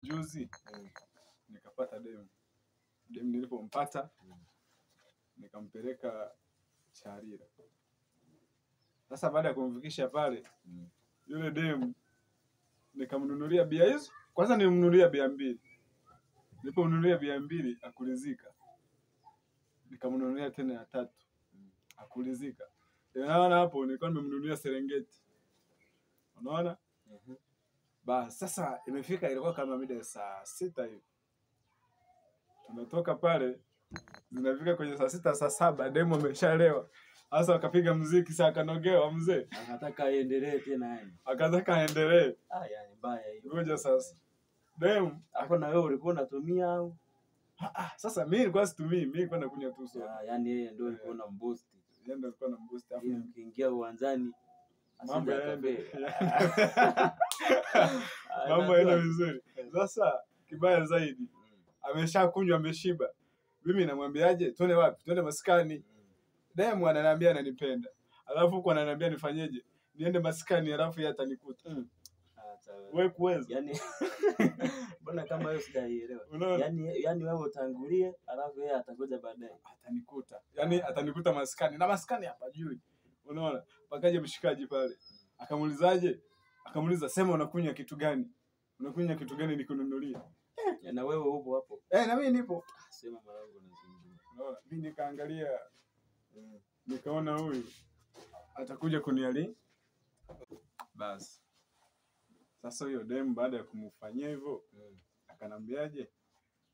Juzi nikapata demu. Demu nilipompata nikampeleka Charira. Sasa baada ya kumfikisha pale, yule demu nikamnunulia bia hizo. Kwanza nilimnunulia bia 2. Nilipomnunulia bia 2 akulizika. Nikamnunulia tena ya 3. Akulizika. Unaona hapo nilikuwa nimemnunulia Serengeti. Unaona? Basi sasa imefika ilikuwa kama mida saa 6 hivi. Tunatoka pale, zinafika kwenye saa 6 saa 7 demo ameshalewa. Sasa wakapiga muziki saa kanogewa mzee. Akataka aendelee tena yani. Akataka aendelee. Yani mbaya hiyo. Ngoja sasa. Demo hapo na wewe ulikuwa unatumia au? Sasa mimi nilikuwa situmii, mimi nilikuwa nakunywa tu soda. Yani yeye ndio alikuwa unamboost. Yeye ndio alikuwa anamboost hapo. Ukiingia uwanjani mambo yaende. Mambo yaende vizuri. Sasa kibaya zaidi. Ameshakunywa ameshiba. Mimi namwambiaje? Twende wapi? Twende maskani. Demu ananiambia ananipenda. Alafu huko ananiambia nifanyeje? Niende maskani alafu yeye atanikuta. Wewe kuweza. Yani mbona kama wewe sijaelewa. Yani wewe utangulie alafu yeye atakuja baadaye. Atanikuta. Yani atanikuta maskani. Na maskani hapa juu. Unaona? Pakaje mshikaji pale. Akamuulizaje? Akamuuliza sema unakunywa kitu gani? Unakunywa kitu gani nikununulie? Na wewe upo hapo. Na mimi nipo. Sema mwanangu nazungumza. Unaona? Mimi nikaangalia nikaona huyu atakuja kuniali. Basi. Sasa huyo demu baada ya kumfanyia hivyo akanambiaje?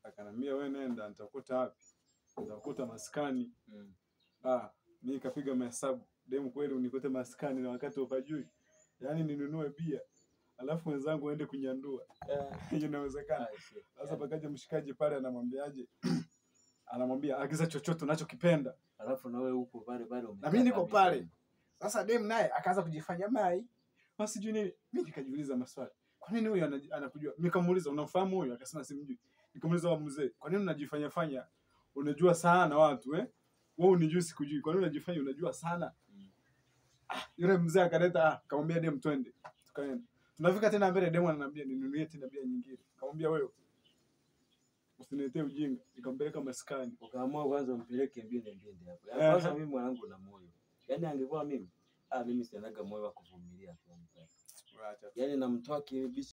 Akanambia wewe nenda nitakuta wapi? Nitakuta maskani. Mimi nikapiga mahesabu. Demu kweli unikute maskani na wakati upajui. Yaani ninunue bia. Alafu wenzangu waende kunyandua. Inawezekana. Sasa pakaje mshikaji pale anamwambiaje? Anamwambia agiza chochote unachokipenda. Alafu na wewe uko pale pale na mimi niko pale. Sasa dem naye akaanza kujifanya mai. Basi juu nini? Mimi nikajiuliza maswali. Kwa nini huyu anakujua? Nikamuuliza unamfahamu huyu? Akasema simjui. Nikamuuliza wa mzee, kwa nini unajifanya fanya? Unajua sana watu wewe unijui sikujui. Kwa nini unajifanya unajua sana? Yule mzee akaleta akamwambia dem twende. Tukaenda. Tunafika tena mbele demu ananiambia ninunulie tena bia nyingine. Akamwambia wewe usiniletee ujinga. Nikampeleka maskani. Ukaamua kwanza umpeleke mbele hapo. Kwanza mimi mwanangu na moyo. Yaani angekuwa mimi mimi sinaga moyo wa kuvumilia tu. Yani namtoa kibishi